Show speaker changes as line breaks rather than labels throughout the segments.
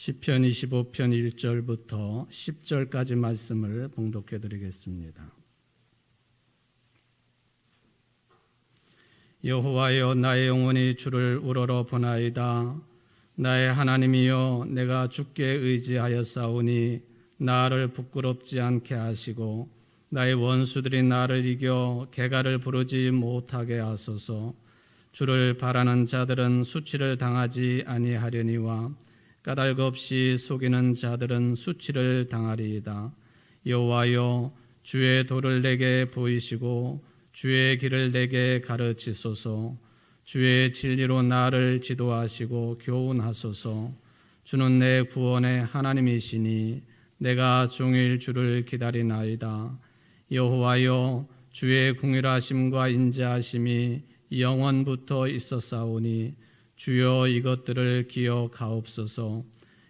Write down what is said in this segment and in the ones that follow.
시편 25편 1절부터 10절까지 말씀을 봉독해 드리겠습니다. 여호와여, 나의 영혼이 주를 우러러 보나이다. 나의 하나님이여, 내가 주께 의지하였사오니 나를 부끄럽지 않게 하시고 나의 원수들이 나를 이겨 개가를 부르지 못하게 하소서. 주를 바라는 자들은 수치를 당하지 아니하려니와 까닭 없이 속이는 자들은 수치를 당하리이다. 여호와여, 주의 도를 내게 보이시고 주의 길을 내게 가르치소서. 주의 진리로 나를 지도하시고 교훈하소서. 주는 내 구원의 하나님이시니 내가 종일 주를 기다리나이다. 여호와여, 주의 궁일하심과 인자하심이 영원부터 있었사오니 주여 이것들을 기억하옵소서.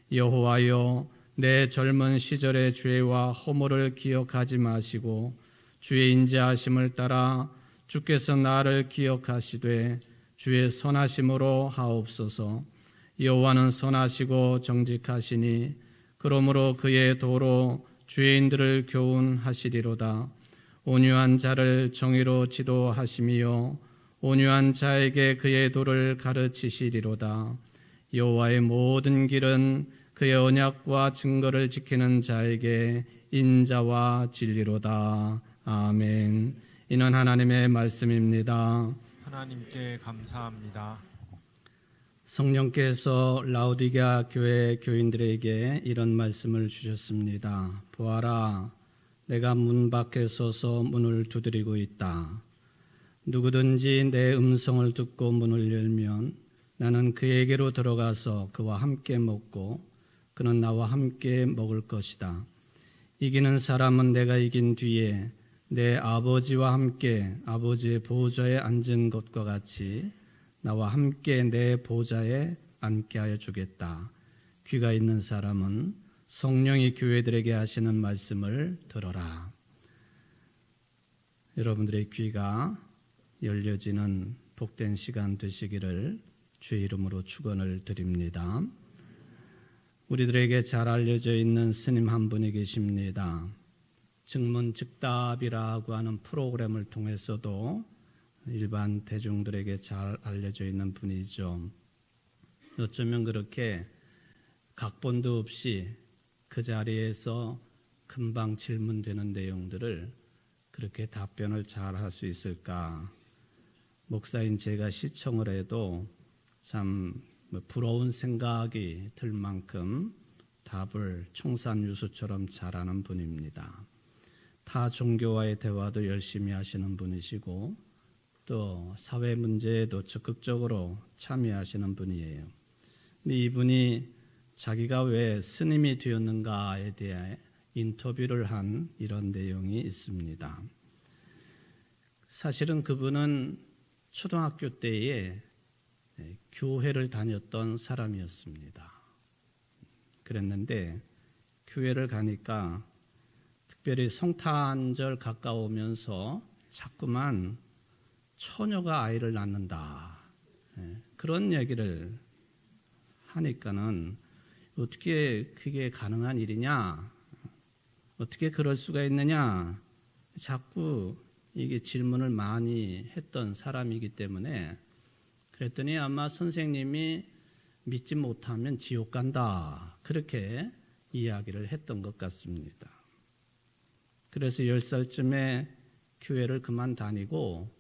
여호와여, 내 젊은 시절의 죄와 허물을 기억하지 마시고 주의 인자하심을 따라 주께서 나를 기억하시되 주의 선하심으로 하옵소서. 여호와는 선하시고 정직하시니 그러므로 그의 도로 죄인들을 교훈하시리로다. 온유한 자를 정의로 지도하시며 온유한 자에게 그의 도를 가르치시리로다. 여호와의 모든 길은 그의 언약과 증거를 지키는 자에게 인자와 진리로다. 아멘. 이는 하나님의 말씀입니다.
하나님께 감사합니다.
성령께서 라오디게아 교회 교인들에게 이런 말씀을 주셨습니다. 보아라, 내가 문 밖에 서서 문을 두드리고 있다. 누구든지 내 음성을 듣고 문을 열면 나는 그에게로 들어가서 그와 함께 먹고 그는 나와 함께 먹을 것이다. 이기는 사람은 내가 이긴 뒤에 내 아버지와 함께 아버지의 보좌에 앉은 것과 같이 나와 함께 내 보좌에 앉게 하여 주겠다. 귀가 있는 사람은 성령이 교회들에게 하시는 말씀을 들어라. 여러분들의 귀가 열려지는 복된 시간 되시기를 주의 이름으로 축원을 드립니다. 우리들에게 잘 알려져 있는 스님 한 분이 계십니다. 증문즉답이라고 하는 프로그램을 통해서도 일반 대중들에게 잘 알려져 있는 분이죠. 어쩌면 그렇게 각본도 없이 그 자리에서 금방 질문되는 내용들을 그렇게 답변을 잘 할 수 있을까? 목사인 제가 시청을 해도 참 부러운 생각이 들 만큼 답을 청산유수처럼 잘하는 분입니다. 타 종교와의 대화도 열심히 하시는 분이시고 또 사회 문제에도 적극적으로 참여하시는 분이에요. 근데 이분이 자기가 왜 스님이 되었는가에 대해 인터뷰를 한 이런 내용이 있습니다. 사실은 그분은 초등학교 때에 교회를 다녔던 사람이었습니다. 그랬는데 교회를 가니까 특별히 성탄절 가까우면서 자꾸만 처녀가 아이를 낳는다. 그런 얘기를 하니까는 어떻게 그게 가능한 일이냐? 어떻게 그럴 수가 있느냐? 자꾸 이게 질문을 많이 했던 사람이기 때문에 그랬더니 아마 선생님이 믿지 못하면 지옥 간다. 그렇게 이야기를 했던 것 같습니다. 그래서 10살쯤에 교회를 그만 다니고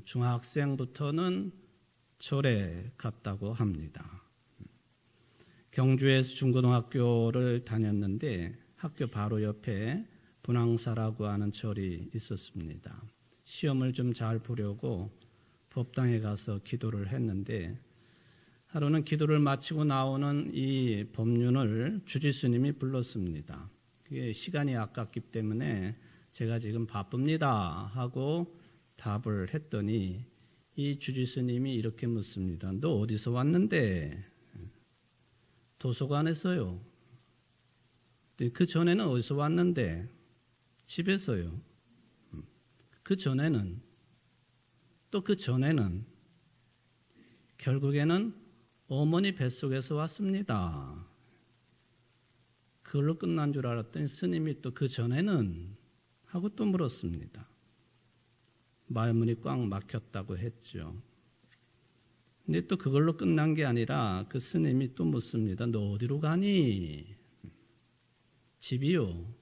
중학생부터는 절에 갔다고 합니다. 경주에서 중고등학교를 다녔는데 학교 바로 옆에 분황사라고 하는 절이 있었습니다. 시험을 좀 잘 보려고 법당에 가서 기도를 했는데 하루는 기도를 마치고 나오는 이 법륜을 주지스님이 불렀습니다. 그게 시간이 아깝기 때문에 제가 지금 바쁩니다 하고 답을 했더니 이 주지스님이 이렇게 묻습니다. 너 어디서 왔는데? 도서관에서요. 그 전에는 어디서 왔는데? 집에서요. 그 전에는 또 그 전에는 결국에는 어머니 뱃속에서 왔습니다. 그걸로 끝난 줄 알았더니 스님이 또 그 전에는 하고 또 물었습니다. 말문이 꽉 막혔다고 했죠. 근데 또 그걸로 끝난 게 아니라 그 스님이 또 묻습니다. 너 어디로 가니? 집이요.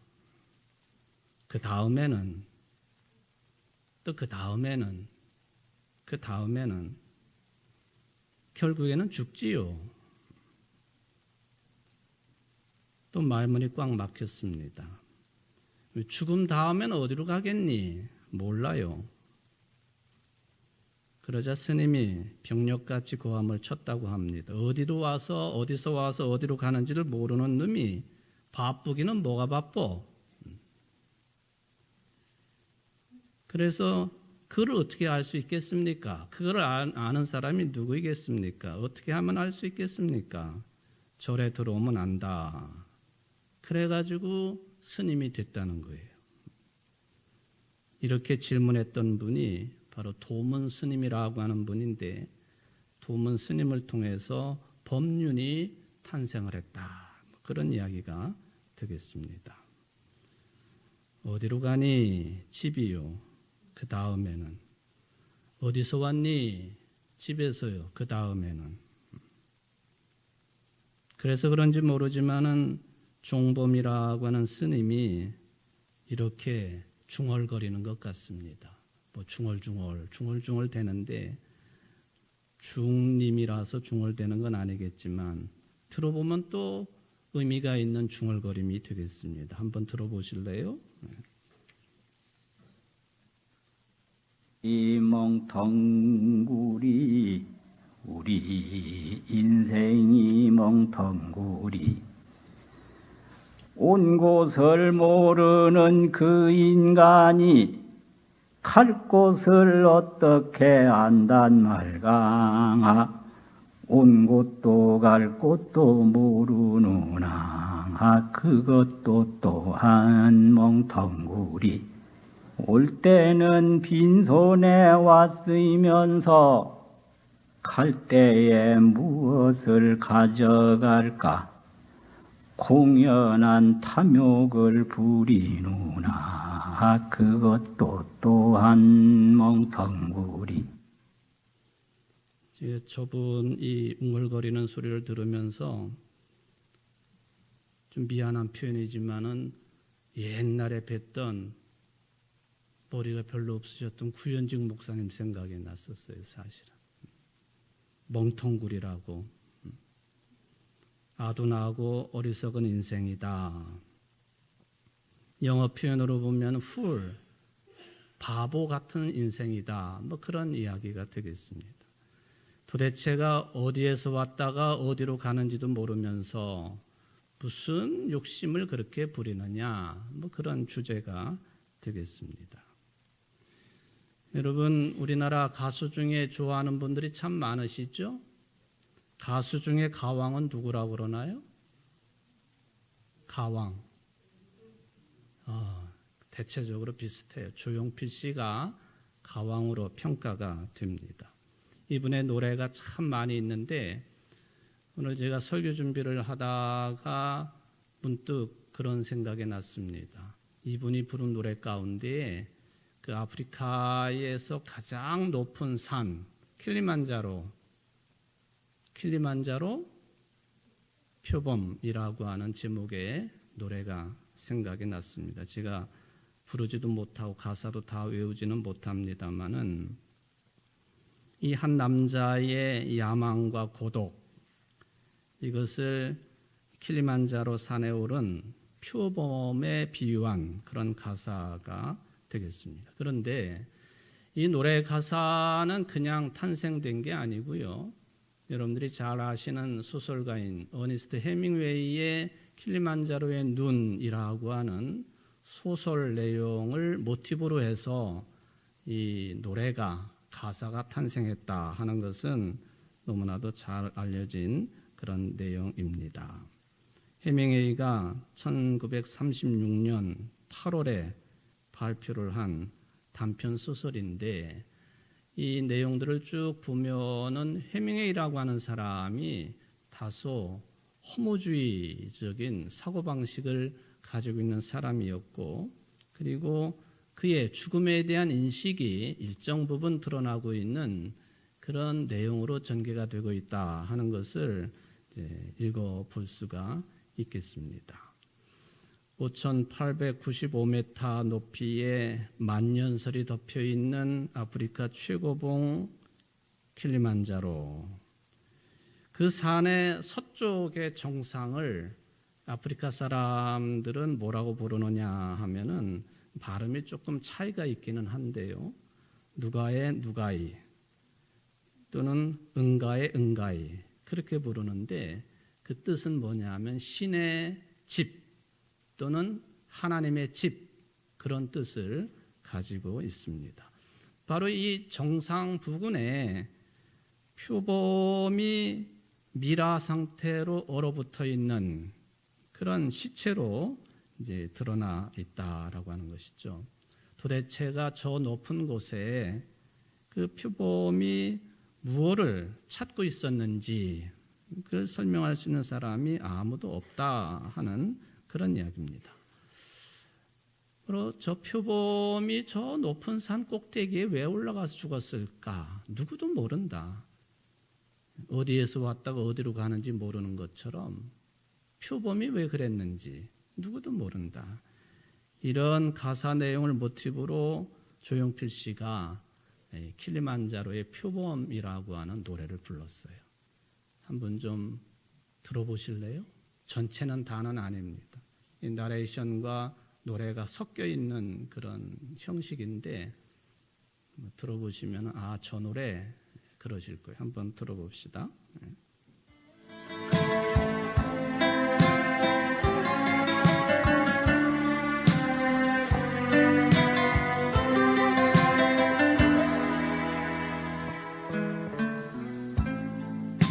그 다음에는 또 그 다음에는 결국에는 죽지요. 또 말문이 꽉 막혔습니다. 죽음 다음엔 어디로 가겠니? 몰라요. 그러자 스님이 병력같이 고함을 쳤다고 합니다. 어디서 와서 어디로 가는지를 모르는 놈이 바쁘기는 뭐가 바빠? 그래서 그걸 어떻게 알 수 있겠습니까? 그걸 아는 사람이 누구이겠습니까? 어떻게 하면 알 수 있겠습니까? 절에 들어오면 안다. 그래가지고 스님이 됐다는 거예요. 이렇게 질문했던 분이 바로 도문 스님이라고 하는 분인데, 도문 스님을 통해서 법륜이 탄생을 했다. 그런 이야기가 되겠습니다. 어디로 가니? 집이요. 그 다음에는 어디서 왔니? 집에서요. 그 다음에는. 그래서 그런지 모르지만은 종범이라고 하는 스님이 이렇게 중얼거리는 것 같습니다. 뭐 중얼중얼 되는데 중님이라서 중얼대는 건 아니겠지만 들어보면 또 의미가 있는 중얼거림이 되겠습니다. 한번 들어보실래요?
이 멍텅구리 우리 인생이 멍텅구리 온 곳을 모르는 그 인간이 갈 곳을 어떻게 안단 말까 온 곳도 갈 곳도 모르누나 그것도 또한 멍텅구리 올 때는 빈손에 왔으면서 갈 때에 무엇을 가져갈까 공연한 탐욕을 부리누나 그것도 또한 멍텅구리.
저분 이 웅얼거리는 소리를 들으면서 좀 미안한 표현이지만은 옛날에 뵀던 머리가 별로 없으셨던 구현직 목사님 생각이 났었어요. 사실은 멍텅구리라고 아둔하고 어리석은 인생이다. 영어 표현으로 보면 fool, 바보 같은 인생이다. 뭐 그런 이야기가 되겠습니다. 도대체가 어디에서 왔다가 어디로 가는지도 모르면서 무슨 욕심을 그렇게 부리느냐. 뭐 그런 주제가 되겠습니다. 여러분, 우리나라 가수 중에 좋아하는 분들이 참 많으시죠? 가수 중에 가왕은 누구라고 그러나요? 가왕. 대체적으로 비슷해요. 조용필 씨가 가왕으로 평가가 됩니다. 이분의 노래가 참 많이 있는데 오늘 제가 설교 준비를 하다가 문득 그런 생각이 났습니다. 이분이 부른 노래 가운데 그 아프리카에서 가장 높은 산 킬리만자로 표범이라고 하는 제목의 노래가 생각이 났습니다. 제가 부르지도 못하고 가사도 다 외우지는 못합니다만은 이 한 남자의 야망과 고독 이것을 킬리만자로 산에 오른 표범에 비유한 그런 가사가 되겠습니다. 그런데 이 노래 가사는 그냥 탄생된 게 아니고요. 여러분들이 잘 아시는 소설가인 어니스트 헤밍웨이의 킬리만자로의 눈이라고 하는 소설 내용을 모티브로 해서 이 노래가 가사가 탄생했다 하는 것은 너무나도 잘 알려진 그런 내용입니다. 헤밍웨이가 1936년 8월에 발표를 한 단편 소설인데 이 내용들을 쭉 보면은 헤밍웨이라고 하는 사람이 다소 허무주의적인 사고방식을 가지고 있는 사람이었고, 그리고 그의 죽음에 대한 인식이 일정 부분 드러나고 있는 그런 내용으로 전개가 되고 있다 하는 것을 읽어볼 수가 있겠습니다. 5,895m 높이의 만년설이 덮여 있는 아프리카 최고봉 킬리만자로, 그 산의 서쪽의 정상을 아프리카 사람들은 뭐라고 부르느냐 하면은 발음이 조금 차이가 있기는 한데요. 누가의 누가이 또는 응가의 응가이 그렇게 부르는데, 그 뜻은 뭐냐 하면 신의 집 또는 하나님의 집, 그런 뜻을 가지고 있습니다. 바로 이 정상 부근에 표범이 미라 상태로 얼어붙어 있는 그런 시체로 이제 드러나 있다라고 하는 것이죠. 도대체가 저 높은 곳에 그 표범이 무엇을 찾고 있었는지 그걸 설명할 수 있는 사람이 아무도 없다 하는 그런 이야기입니다. 그리고 저 표범이 저 높은 산 꼭대기에 왜 올라가서 죽었을까? 누구도 모른다. 어디에서 왔다가 어디로 가는지 모르는 것처럼 표범이 왜 그랬는지 누구도 모른다. 이런 가사 내용을 모티브로 조용필 씨가 킬리만자로의 표범이라고 하는 노래를 불렀어요. 한번 좀 들어보실래요? 전체는 다는 아닙니다. 이 나레이션과 노래가 섞여 있는 그런 형식인데 들어보시면 아, 저 노래 그러실 거예요. 한번 들어봅시다.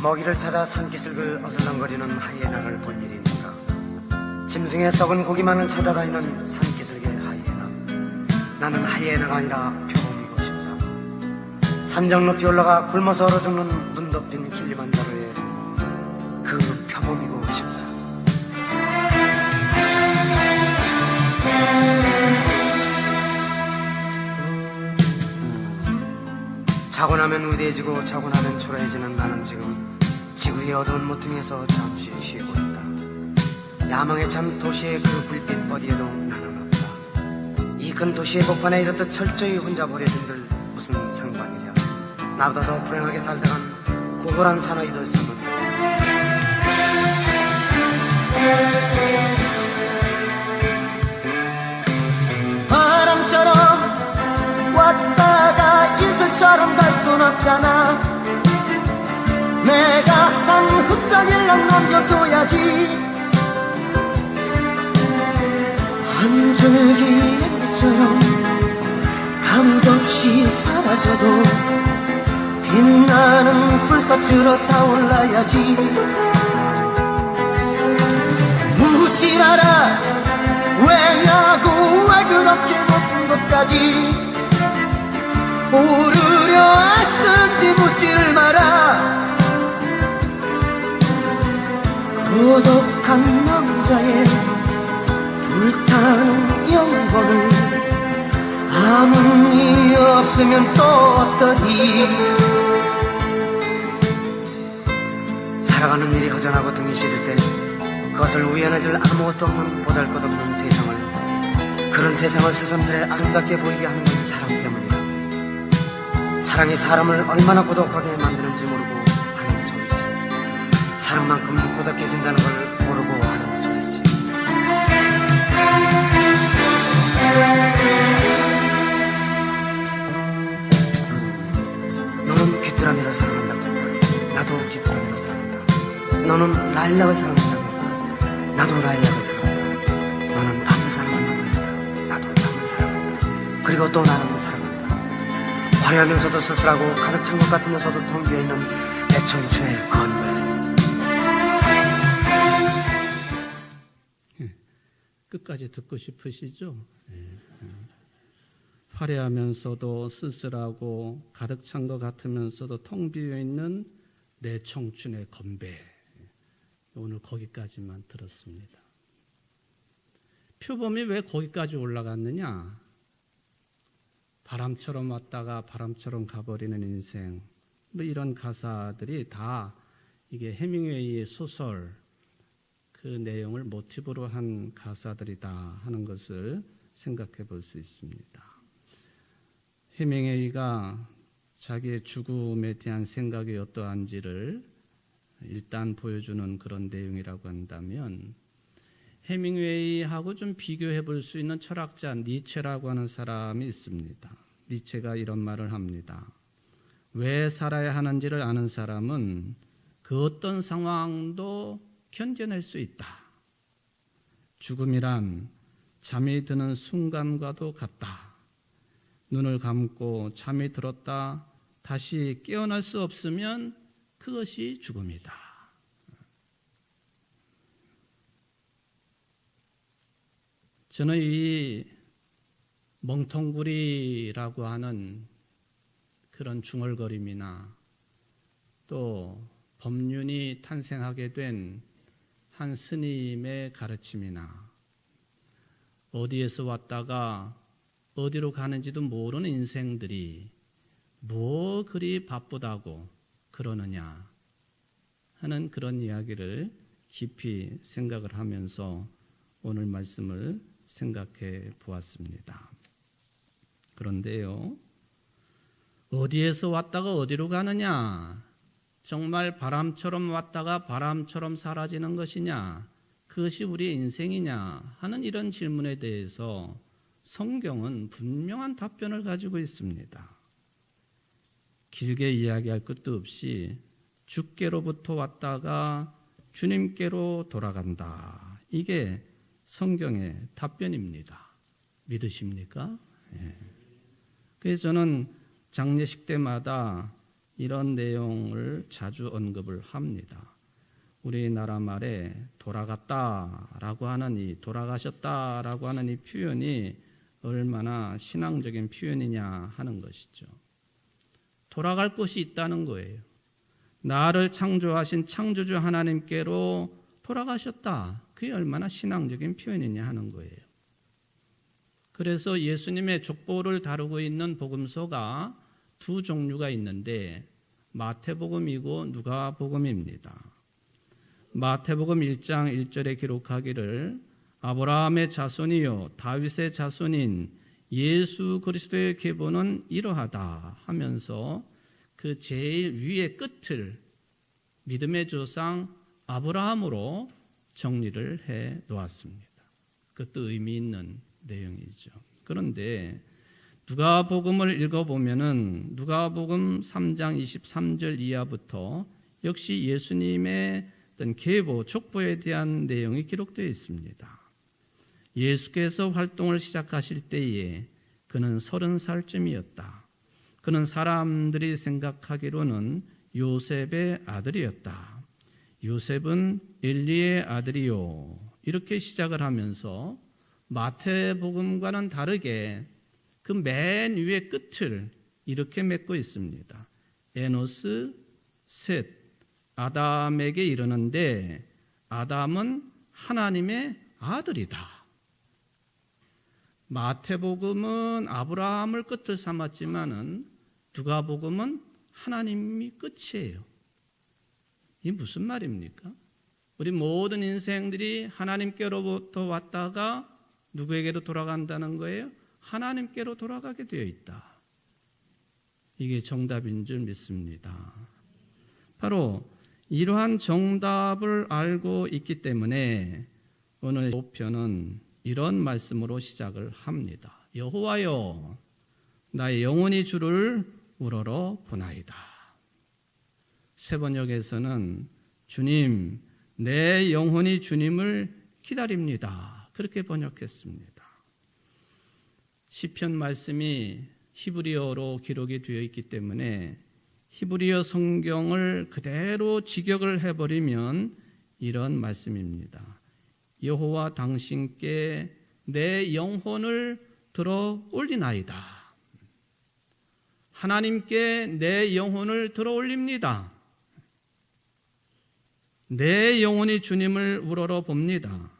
먹이를 찾아 산기슭을 어슬렁거리는 하이에나를 본 일이 있는가. 짐승의 썩은 고기만을 찾아다니는 산기슭의 하이에나. 나는 하이에나가 아니라 표범이고 싶다. 산정 높이 올라가 굶어서 얼어 죽는 눈 덮인 킬리만자로의 그 표범이고 싶다. 자고 나면 위대해지고 자고 나면 초라해지는 나는 지금 지구의 어두운 모퉁이에서 잠시 쉬고 있다. 야망에 찬 도시의 그 불빛 어디에도 나는 없다. 이 큰 도시의 복판에 이렇듯 철저히 혼자 버려진들 무슨 상관이랴. 나보다 더 불행하게 살다간 고골한 사나이들 섬은
바람처럼 왔다가 이슬처럼 갈 순 없잖아. 내가 산 흙덩이를 남겨둬야지. 한 줄기 빛처럼 감독없이 사라져도 빛나는 불꽃으로 타올라야지. 묻지 마라 왜냐고, 왜 그렇게 높은 곳까지 오르려 애쓰는지 묻지를 마라. 고독한 남자의 불타는 영혼을 아무 일 없으면 또 어떠리.
살아가는 일이 허전하고 등이 시릴 때 그것을 우연해질 아무것도 없는 보잘것없는 세상을, 그런 세상을 새삼스레 아름답게 보이게 하는 건 사랑 때문이다. 사랑이 사람을 얼마나 고독하게 만드는지 모르고 하는 소리지. 사랑만큼 고독해진다는 걸 모르고 하는 소리지. 너는 귀뚜라미를 사랑한다고 했다. 나도 귀뚜라미를 사랑한다. 너는 라일락을 사랑한다고 했다. 나도 라일락을 사랑한다. 너는 밤을 사랑한다고 했다. 나도 밤을 사랑한다. 그리고 또 나는 사랑한다. 화려하면서도 쓸쓸하고 가득 찬 것 같으면서도 텅 비어있는 내 청춘의 건물.
끝까지 듣고 싶으시죠? 화려하면서도 쓸쓸하고 가득 찬 것 같으면서도 텅 비어있는 내 청춘의 건배. 오늘 거기까지만 들었습니다. 표범이 왜 거기까지 올라갔느냐? 바람처럼 왔다가 바람처럼 가버리는 인생, 뭐 이런 가사들이 다 이게 해밍웨이의 소설 그 내용을 모티브로 한 가사들이다 하는 것을 생각해 볼 수 있습니다. 해밍웨이가 자기의 죽음에 대한 생각이 어떠한지를 일단 보여주는 그런 내용이라고 한다면, 해밍웨이하고 좀 비교해 볼 수 있는 철학자 니체라고 하는 사람이 있습니다. 니체가 이런 말을 합니다. 왜 살아야 하는지를 아는 사람은 그 어떤 상황도 견뎌낼 수 있다. 죽음이란 잠이 드는 순간과도 같다. 눈을 감고 잠이 들었다 다시 깨어날 수 없으면 그것이 죽음이다. 저는 이 멍텅구리라고 하는 그런 중얼거림이나 또 법륜이 탄생하게 된 한 스님의 가르침이나 어디에서 왔다가 어디로 가는지도 모르는 인생들이 뭐 그리 바쁘다고 그러느냐 하는 그런 이야기를 깊이 생각을 하면서 오늘 말씀을 생각해 보았습니다. 그런데요, 어디에서 왔다가 어디로 가느냐? 정말 바람처럼 왔다가 바람처럼 사라지는 것이냐? 그것이 우리의 인생이냐? 하는 이런 질문에 대해서 성경은 분명한 답변을 가지고 있습니다. 길게 이야기할 것도 없이 주께로부터 왔다가 주님께로 돌아간다. 이게 성경의 답변입니다. 믿으십니까? 예. 그래서 저는 장례식 때마다 이런 내용을 자주 언급을 합니다. 우리나라 말에 돌아갔다라고 하는 이 돌아가셨다라고 하는 이 표현이 얼마나 신앙적인 표현이냐 하는 것이죠. 돌아갈 곳이 있다는 거예요. 나를 창조하신 창조주 하나님께로 돌아가셨다. 그게 얼마나 신앙적인 표현이냐 하는 거예요. 그래서 예수님의 족보를 다루고 있는 복음서가 두 종류가 있는데 마태복음이고 누가복음입니다. 마태복음 1장 1절에 기록하기를 아브라함의 자손이요 다윗의 자손인 예수 그리스도의 계보는 이러하다 하면서 그 제일 위의 끝을 믿음의 조상 아브라함으로 정리를 해 놓았습니다. 그것도 의미 있는 내용이죠. 그런데 누가복음을 읽어보면은 누가복음 3장 23절 이하부터 역시 예수님의 어떤 계보, 족보에 대한 내용이 기록되어 있습니다. 예수께서 활동을 시작하실 때에 그는 30살쯤이었다. 그는 사람들이 생각하기로는 요셉의 아들이었다. 요셉은 엘리의 아들이요. 이렇게 시작을 하면서 마태복음과는 다르게 그 맨 위의 끝을 이렇게 맺고 있습니다. 에노스, 셋, 아담에게 이르는데 아담은 하나님의 아들이다. 마태복음은 아브라함을 끝을 삼았지만은 누가복음은 하나님이 끝이에요. 이게 무슨 말입니까? 우리 모든 인생들이 하나님께로부터 왔다가 누구에게로 돌아간다는 거예요? 하나님께로 돌아가게 되어 있다. 이게 정답인 줄 믿습니다. 바로 이러한 정답을 알고 있기 때문에 오늘 목표는 이런 말씀으로 시작을 합니다. 여호와여, 나의 영혼이 주를 우러러 보나이다. 세번역에서는 주님, 내 영혼이 주님을 기다립니다. 그렇게 번역했습니다. 시편 말씀이 히브리어로 기록이 되어 있기 때문에 히브리어 성경을 그대로 직역을 해버리면 이런 말씀입니다. 여호와 당신께 내 영혼을 들어 올리나이다. 하나님께 내 영혼을 들어 올립니다. 내 영혼이 주님을 우러러 봅니다.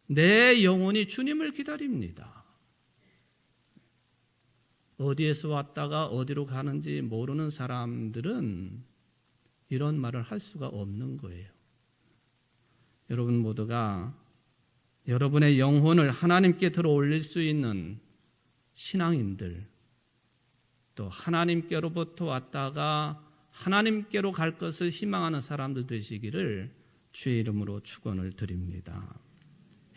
내 영혼이 주님을 기다립니다. 어디에서 왔다가 어디로 가는지 모르는 사람들은 이런 말을 할 수가 없는 거예요. 여러분 모두가 여러분의 영혼을 하나님께 들어 올릴 수 있는 신앙인들, 또 하나님께로부터 왔다가 하나님께로 갈 것을 희망하는 사람들 되시기를 주의 이름으로 축원을 드립니다.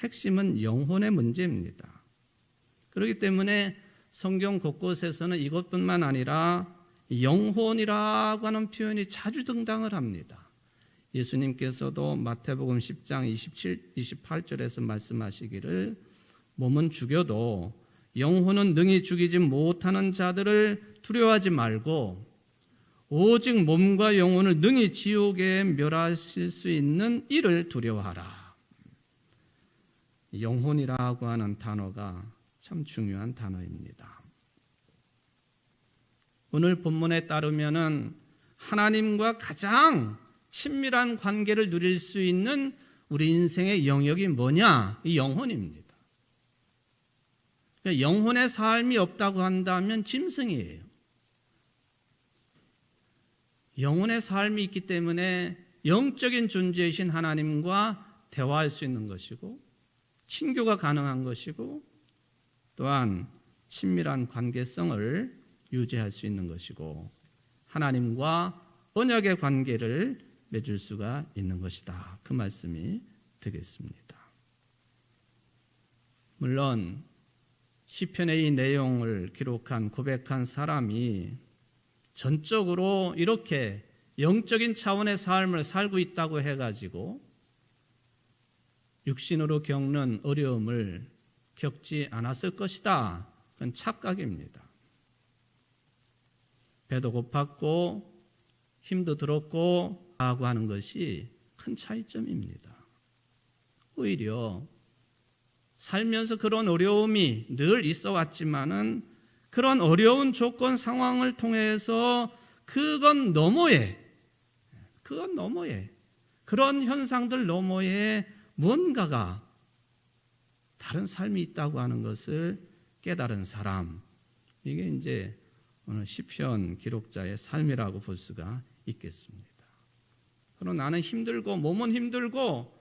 핵심은 영혼의 문제입니다. 그렇기 때문에 성경 곳곳에서는 이것뿐만 아니라 영혼이라고 하는 표현이 자주 등장을 합니다. 예수님께서도 마태복음 10장 28절에서 말씀하시기를 몸은 죽여도 영혼은 능히 죽이지 못하는 자들을 두려워하지 말고 오직 몸과 영혼을 능히 지옥에 멸하실 수 있는 이를 두려워하라. 영혼이라고 하는 단어가 참 중요한 단어입니다. 오늘 본문에 따르면은 하나님과 가장 친밀한 관계를 누릴 수 있는 우리 인생의 영역이 뭐냐? 이 영혼입니다. 그러니까 영혼의 삶이 없다고 한다면 짐승이에요. 영혼의 삶이 있기 때문에 영적인 존재이신 하나님과 대화할 수 있는 것이고 친교가 가능한 것이고 또한 친밀한 관계성을 유지할 수 있는 것이고 하나님과 언약의 관계를 맺을 수가 있는 것이다. 그 말씀이 되겠습니다. 물론 시편의 이 내용을 기록한 고백한 사람이 전적으로 이렇게 영적인 차원의 삶을 살고 있다고 해가지고 육신으로 겪는 어려움을 겪지 않았을 것이다. 그건 착각입니다. 배도 고팠고 힘도 들었고 하고 하는 것이 큰 차이점입니다. 오히려 살면서 그런 어려움이 늘 있어 왔지만은 그런 어려운 조건 상황을 통해서 그건 너머에 그런 현상들 너머에 뭔가가 다른 삶이 있다고 하는 것을 깨달은 사람, 이게 이제 오늘 시편 기록자의 삶이라고 볼 수가 있겠습니다. 그럼 나는 힘들고 몸은 힘들고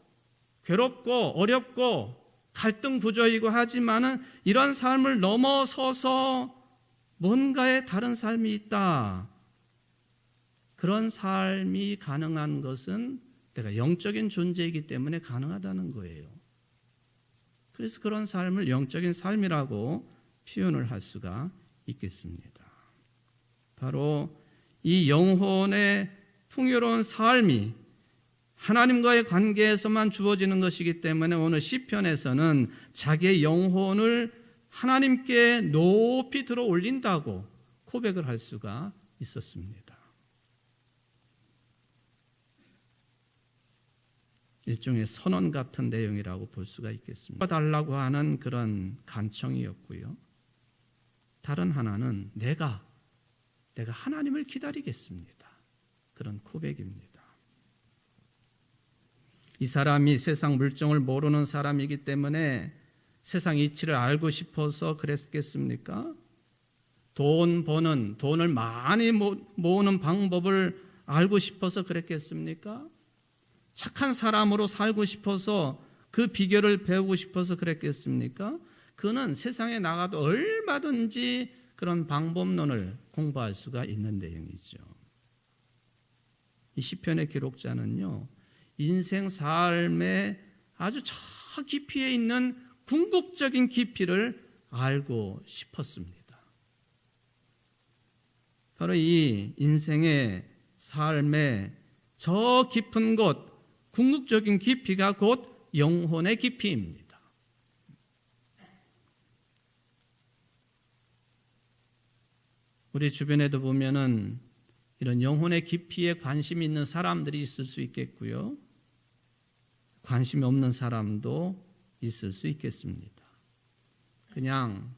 괴롭고 어렵고 갈등 구조이고 하지만은 이런 삶을 넘어서서 뭔가의 다른 삶이 있다. 그런 삶이 가능한 것은 내가 영적인 존재이기 때문에 가능하다는 거예요. 그래서 그런 삶을 영적인 삶이라고 표현을 할 수가 있겠습니다. 바로 이 영혼의 풍요로운 삶이 하나님과의 관계에서만 주어지는 것이기 때문에 오늘 시편에서는 자기의 영혼을 하나님께 높이 들어 올린다고 고백을 할 수가 있었습니다. 일종의 선언 같은 내용이라고 볼 수가 있겠습니다. 달라고 하는 그런 간청이었고요. 다른 하나는 내가 하나님을 기다리겠습니다. 그런 고백입니다. 이 사람이 세상 물정을 모르는 사람이기 때문에 세상 이치를 알고 싶어서 그랬겠습니까? 돈을 많이 모으는 방법을 알고 싶어서 그랬겠습니까? 착한 사람으로 살고 싶어서 그 비결을 배우고 싶어서 그랬겠습니까? 그는 세상에 나가도 얼마든지 그런 방법론을 공부할 수가 있는 내용이죠. 이 시편의 기록자는요, 인생 삶의 아주 저 깊이에 있는 궁극적인 깊이를 알고 싶었습니다. 바로 이 인생의 삶의 저 깊은 곳, 궁극적인 깊이가 곧 영혼의 깊이입니다. 우리 주변에도 보면은 이런 영혼의 깊이에 관심이 있는 사람들이 있을 수 있겠고요. 관심이 없는 사람도 있을 수 있겠습니다. 그냥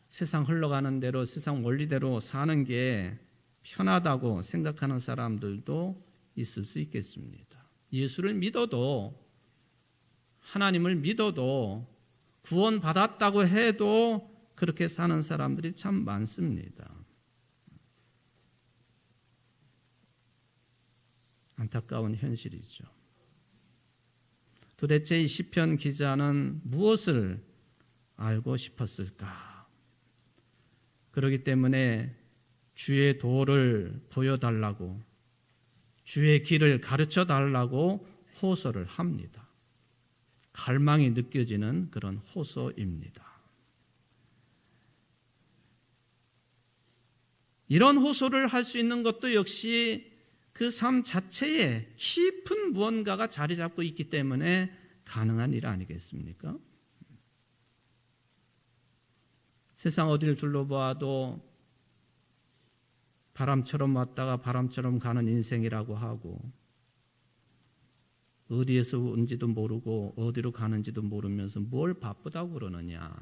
세상 흘러가는 대로 세상 원리대로 사는 게 편하다고 생각하는 사람들도 있을 수 있겠습니다. 예수를 믿어도, 하나님을 믿어도, 구원받았다고 해도 그렇게 사는 사람들이 참 많습니다. 안타까운 현실이죠. 도대체 이 시편 기자는 무엇을 알고 싶었을까? 그렇기 때문에 주의 도를 보여달라고, 주의 길을 가르쳐 달라고 호소를 합니다. 갈망이 느껴지는 그런 호소입니다. 이런 호소를 할 수 있는 것도 역시 그 삶 자체에 깊은 무언가가 자리 잡고 있기 때문에 가능한 일 아니겠습니까? 세상 어디를 둘러봐도 바람처럼 왔다가 바람처럼 가는 인생이라고 하고, 어디에서 온지도 모르고 어디로 가는지도 모르면서 뭘 바쁘다고 그러느냐.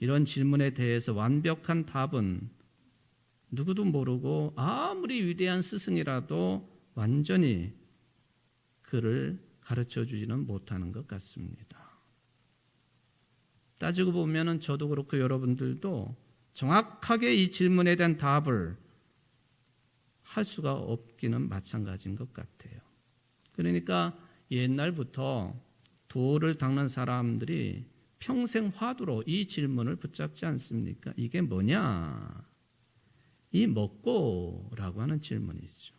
이런 질문에 대해서 완벽한 답은 누구도 모르고 아무리 위대한 스승이라도 완전히 그를 가르쳐 주지는 못하는 것 같습니다. 따지고 보면은 저도 그렇고 여러분들도 정확하게 이 질문에 대한 답을 할 수가 없기는 마찬가지인 것 같아요. 그러니까 옛날부터 도를 닦는 사람들이 평생 화두로 이 질문을 붙잡지 않습니까? 이게 뭐냐? 이 먹고라고 하는 질문이죠.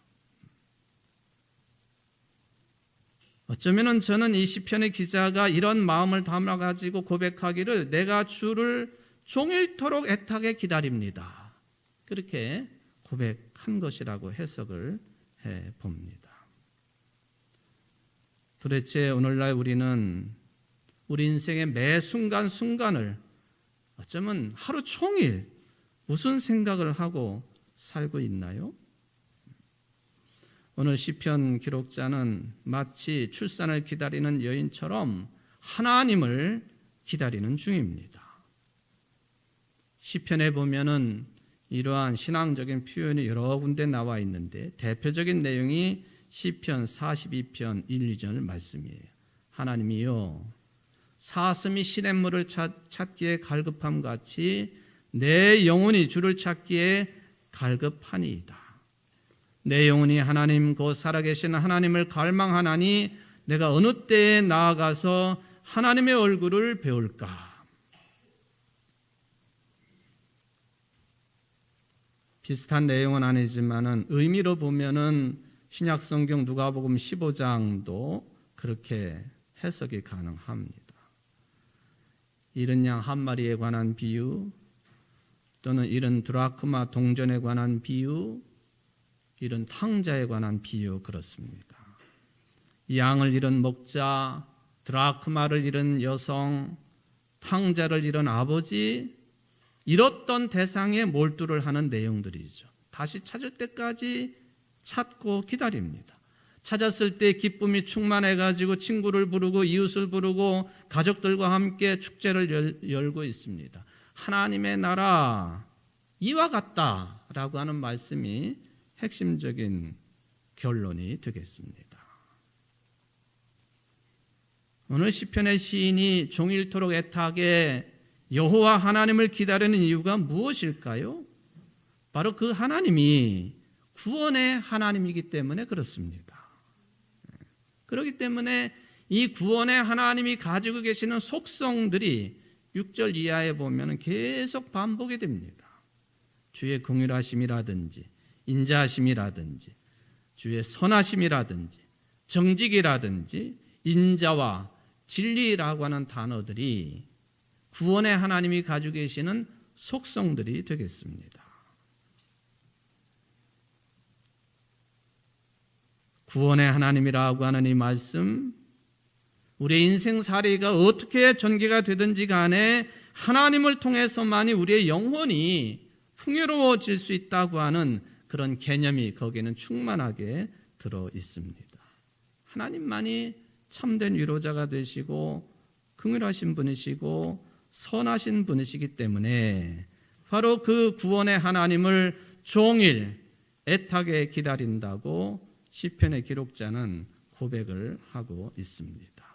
어쩌면은 저는 이 시편의 기자가 이런 마음을 담아가지고 고백하기를 내가 주를 종일토록 애타게 기다립니다. 그렇게 고백한 것이라고 해석을 해봅니다. 도대체 오늘날 우리는 우리 인생의 매 순간순간을 어쩌면 하루 종일 무슨 생각을 하고 살고 있나요? 오늘 시편 기록자는 마치 출산을 기다리는 여인처럼 하나님을 기다리는 중입니다. 시편에 보면은 이러한 신앙적인 표현이 여러 군데 나와 있는데 대표적인 내용이 시편 42편 1, 2절 말씀이에요. 하나님이여 사슴이 시냇물을 찾기에 갈급함 같이 내 영혼이 주를 찾기에 갈급하니이다. 내 영혼이 하나님 곧 살아계신 하나님을 갈망하나니 내가 어느 때에 나아가서 하나님의 얼굴을 배울까? 비슷한 내용은 아니지만은 의미로 보면은 신약 성경 누가복음 15장도 그렇게 해석이 가능합니다. 이른 양 한 마리에 관한 비유, 또는 이른 드라크마 동전에 관한 비유, 이런 탕자에 관한 비유 그렇습니다. 양을 잃은 목자, 드라크마를 잃은 여성, 탕자를 잃은 아버지, 잃었던 대상에 몰두를 하는 내용들이죠. 다시 찾을 때까지 찾고 기다립니다. 찾았을 때 기쁨이 충만해가지고 친구를 부르고 이웃을 부르고 가족들과 함께 축제를 열고 있습니다. 하나님의 나라 이와 같다라고 하는 말씀이 핵심적인 결론이 되겠습니다. 오늘 시편의 시인이 종일토록 애타게 여호와 하나님을 기다리는 이유가 무엇일까요? 바로 그 하나님이 구원의 하나님이기 때문에 그렇습니다. 그렇기 때문에 이 구원의 하나님이 가지고 계시는 속성들이 6절 이하에 보면 계속 반복이 됩니다. 주의 긍휼하심이라든지 인자하심이라든지 주의 선하심이라든지 정직이라든지 인자와 진리라고 하는 단어들이 구원의 하나님이 가지고 계시는 속성들이 되겠습니다. 구원의 하나님이라고 하는 이 말씀, 우리의 인생살이가 어떻게 전개가 되든지 간에 하나님을 통해서만이 우리의 영혼이 풍요로워질 수 있다고 하는 그런 개념이 거기에는 충만하게 들어 있습니다. 하나님만이 참된 위로자가 되시고 긍휼하신 분이시고 선하신 분이시기 때문에 바로 그 구원의 하나님을 종일 애타게 기다린다고 시편의 기록자는 고백을 하고 있습니다.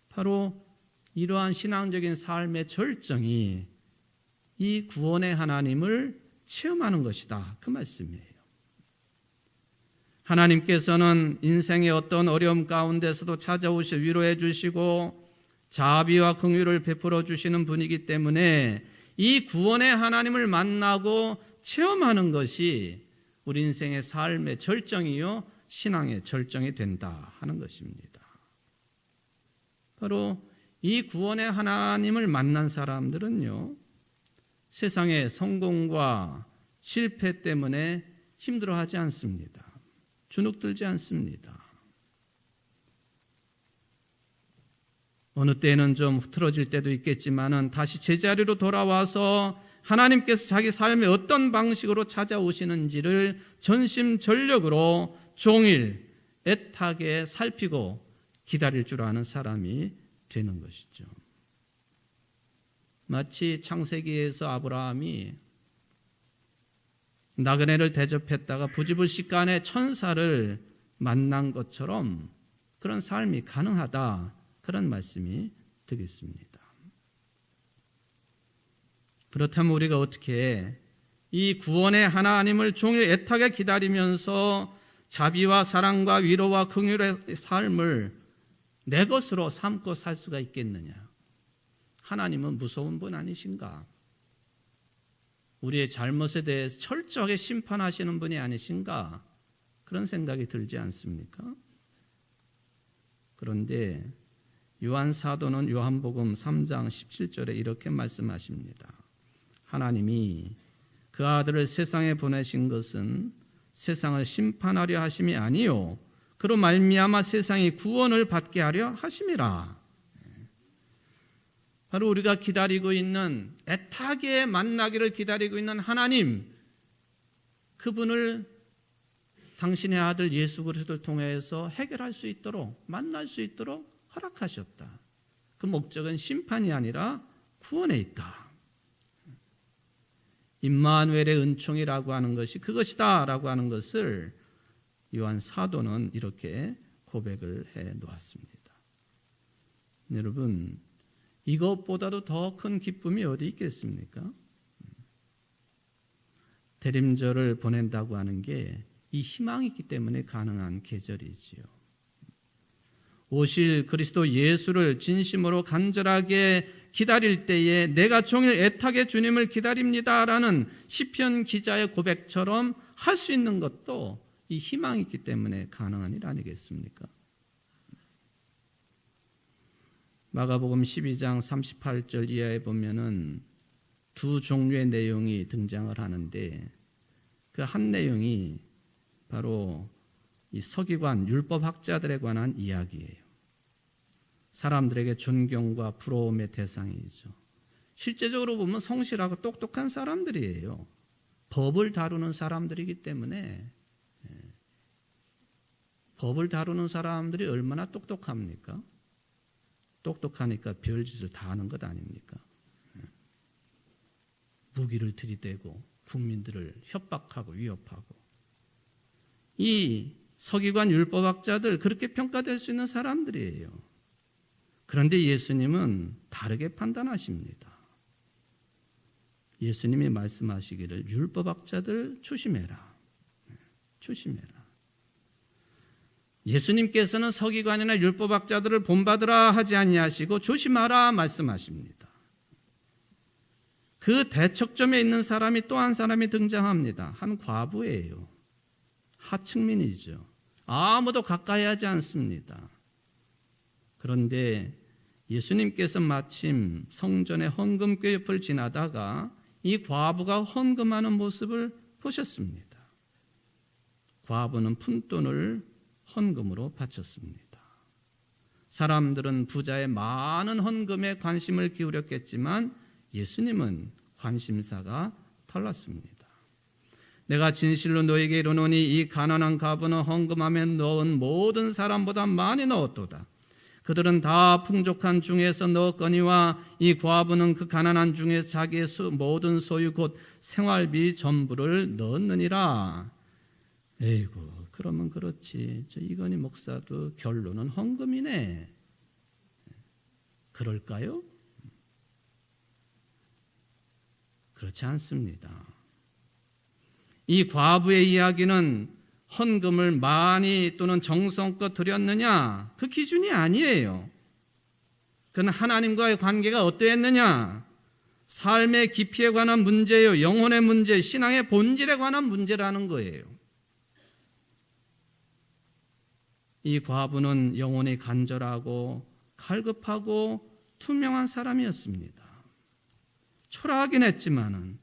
바로 이러한 신앙적인 삶의 절정이 이 구원의 하나님을 체험하는 것이다, 그 말씀이에요. 하나님께서는 인생의 어떤 어려움 가운데서도 찾아오셔 위로해 주시고 자비와 긍휼을 베풀어 주시는 분이기 때문에 이 구원의 하나님을 만나고 체험하는 것이 우리 인생의 삶의 절정이요 신앙의 절정이 된다 하는 것입니다. 바로 이 구원의 하나님을 만난 사람들은요, 세상의 성공과 실패 때문에 힘들어하지 않습니다. 주눅들지 않습니다. 어느 때는 좀 흐트러질 때도 있겠지만은 다시 제자리로 돌아와서 하나님께서 자기 삶에 어떤 방식으로 찾아오시는지를 전심전력으로 종일 애타게 살피고 기다릴 줄 아는 사람이 되는 것이죠. 마치 창세기에서 아브라함이 나그네를 대접했다가 부지불식간에 천사를 만난 것처럼 그런 삶이 가능하다, 그런 말씀이 되겠습니다. 그렇다면 우리가 어떻게 이 구원의 하나님을 종일 애타게 기다리면서 자비와 사랑과 위로와 긍휼의 삶을 내 것으로 삼고 살 수가 있겠느냐? 하나님은 무서운 분 아니신가? 우리의 잘못에 대해서 철저하게 심판하시는 분이 아니신가? 그런 생각이 들지 않습니까? 그런데 요한 사도는 요한복음 3장 17절에 이렇게 말씀하십니다. 하나님이 그 아들을 세상에 보내신 것은 세상을 심판하려 하심이 아니요 그로 말미암아 세상이 구원을 받게 하려 하심이라. 바로 우리가 기다리고 있는, 애타게 만나기를 기다리고 있는 하나님, 그분을 당신의 아들 예수 그리스도를 통해서 해결할 수 있도록, 만날 수 있도록 허락하셨다. 그 목적은 심판이 아니라 구원에 있다. 임마누엘의 은총이라고 하는 것이 그것이다 라고 하는 것을 요한 사도는 이렇게 고백을 해 놓았습니다. 여러분, 이것보다도 더 큰 기쁨이 어디 있겠습니까? 대림절을 보낸다고 하는 게 이 희망이 있기 때문에 가능한 계절이지요. 오실 그리스도 예수를 진심으로 간절하게 기다릴 때에 내가 종일 애타게 주님을 기다립니다라는 시편 기자의 고백처럼 할 수 있는 것도 이 희망이 있기 때문에 가능한 일 아니겠습니까? 마가복음 12장 38절 이하에 보면은 두 종류의 내용이 등장을 하는데 그 한 내용이 바로 이 서기관 율법학자들에 관한 이야기예요. 사람들에게 존경과 부러움의 대상이죠. 실제적으로 보면 성실하고 똑똑한 사람들이에요. 법을 다루는 사람들이기 때문에 법을 다루는 사람들이 얼마나 똑똑합니까? 똑똑하니까 별짓을 다 하는 것 아닙니까? 무기를 들이대고 국민들을 협박하고 위협하고 이 서기관 율법학자들 그렇게 평가될 수 있는 사람들이에요. 그런데 예수님은 다르게 판단하십니다. 예수님이 말씀하시기를 율법학자들 조심해라. 조심해라. 예수님께서는 서기관이나 율법학자들을 본받으라 하지 아니하시고 조심하라 말씀하십니다. 그 대척점에 있는 사람이 또 한 사람이 등장합니다. 한 과부예요. 하층민이죠. 아무도 가까이 하지 않습니다. 그런데 예수님께서 마침 성전의 헌금궤 옆을 지나다가 이 과부가 헌금하는 모습을 보셨습니다. 과부는 푼돈을 헌금으로 바쳤습니다. 사람들은 부자의 많은 헌금에 관심을 기울였겠지만 예수님은 관심사가 달랐습니다. 내가 진실로 너에게 이르노니 이 가난한 과부는 헌금함에 넣은 모든 사람보다 많이 넣었도다. 그들은 다 풍족한 중에서 넣었거니와 이 과부는 그 가난한 중에 자기의 모든 소유 곧 생활비 전부를 넣었느니라. 에이구, 그러면 그렇지. 저 이건희 목사도 결론은 헌금이네. 그럴까요? 그렇지 않습니다. 이 과부의 이야기는 헌금을 많이 또는 정성껏 드렸느냐, 그 기준이 아니에요. 그는 하나님과의 관계가 어떠했느냐, 삶의 깊이에 관한 문제예요. 영혼의 문제, 신앙의 본질에 관한 문제라는 거예요. 이 과부는 영혼이 간절하고 갈급하고 투명한 사람이었습니다. 초라하긴 했지만은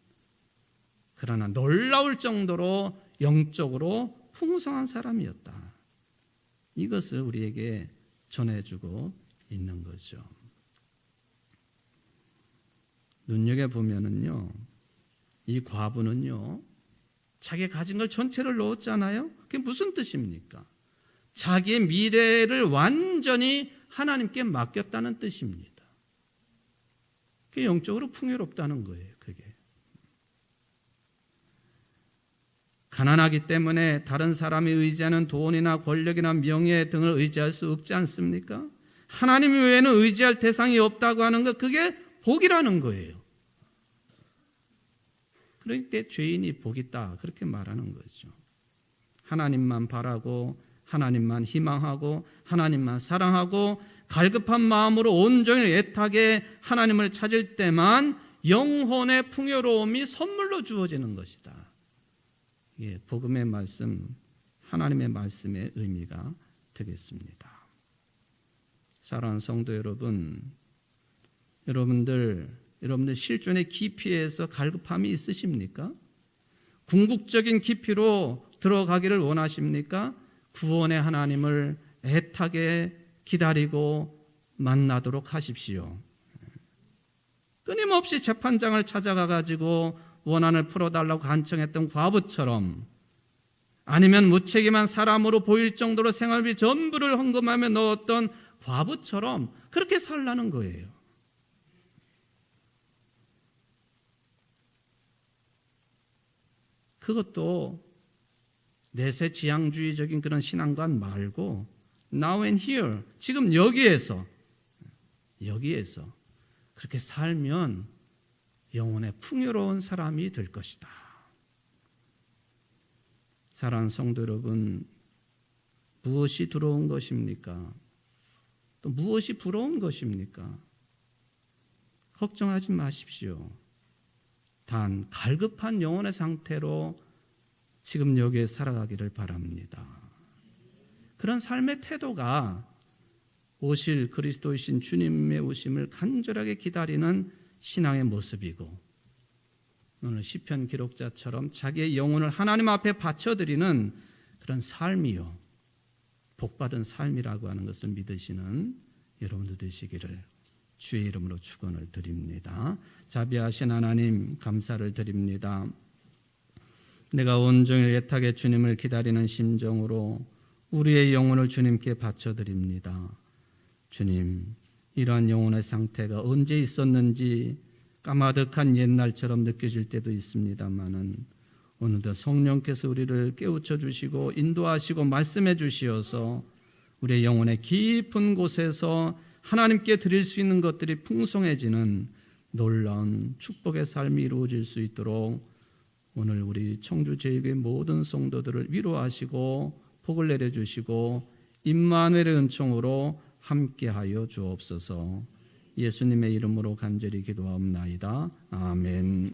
그러나 놀라울 정도로 영적으로 풍성한 사람이었다. 이것을 우리에게 전해주고 있는 거죠. 눈여겨보면은요, 이 과부는요, 자기 가진 걸 전체를 넣었잖아요. 그게 무슨 뜻입니까? 자기의 미래를 완전히 하나님께 맡겼다는 뜻입니다. 그게 영적으로 풍요롭다는 거예요. 그게 가난하기 때문에 다른 사람이 의지하는 돈이나 권력이나 명예 등을 의지할 수 없지 않습니까? 하나님 외에는 의지할 대상이 없다고 하는 것, 그게 복이라는 거예요. 그러니까 죄인이 복 있다, 그렇게 말하는 거죠. 하나님만 바라고 하나님만 희망하고 하나님만 사랑하고 갈급한 마음으로 온종일 애타게 하나님을 찾을 때만 영혼의 풍요로움이 선물로 주어지는 것이다. 예, 복음의 말씀, 하나님의 말씀의 의미가 되겠습니다. 사랑하는 성도 여러분, 여러분들 실존의 깊이에서 갈급함이 있으십니까? 궁극적인 깊이로 들어가기를 원하십니까? 구원의 하나님을 애타게 기다리고 만나도록 하십시오. 끊임없이 재판장을 찾아가 가지고 원한을 풀어달라고 간청했던 과부처럼, 아니면 무책임한 사람으로 보일 정도로 생활비 전부를 헌금하며 넣었던 과부처럼 그렇게 살라는 거예요. 그것도 내세 지향주의적인 그런 신앙관 말고 now and here, 지금 여기에서 그렇게 살면 영혼의 풍요로운 사람이 될 것이다. 사랑하는 성도 여러분, 무엇이 두려운 것입니까? 또 무엇이 부러운 것입니까? 걱정하지 마십시오. 단 갈급한 영혼의 상태로 지금 여기에 살아가기를 바랍니다. 그런 삶의 태도가 오실 그리스도이신 주님의 오심을 간절하게 기다리는 신앙의 모습이고, 오늘 시편 기록자처럼 자기의 영혼을 하나님 앞에 바쳐드리는 그런 삶이요, 복받은 삶이라고 하는 것을 믿으시는 여러분들 되시기를 주의 이름으로 축원을 드립니다. 자비하신 하나님, 감사를 드립니다. 내가 온종일 애타게 주님을 기다리는 심정으로 우리의 영혼을 주님께 바쳐드립니다. 주님, 이러한 영혼의 상태가 언제 있었는지 까마득한 옛날처럼 느껴질 때도 있습니다마는 오늘도 성령께서 우리를 깨우쳐 주시고 인도하시고 말씀해 주시어서 우리의 영혼의 깊은 곳에서 하나님께 드릴 수 있는 것들이 풍성해지는 놀라운 축복의 삶이 이루어질 수 있도록 오늘 우리 청주 제일교회 모든 성도들을 위로하시고 복을 내려주시고 임마누엘의 은총으로 함께하여 주옵소서. 예수님의 이름으로 간절히 기도하옵나이다. 아멘.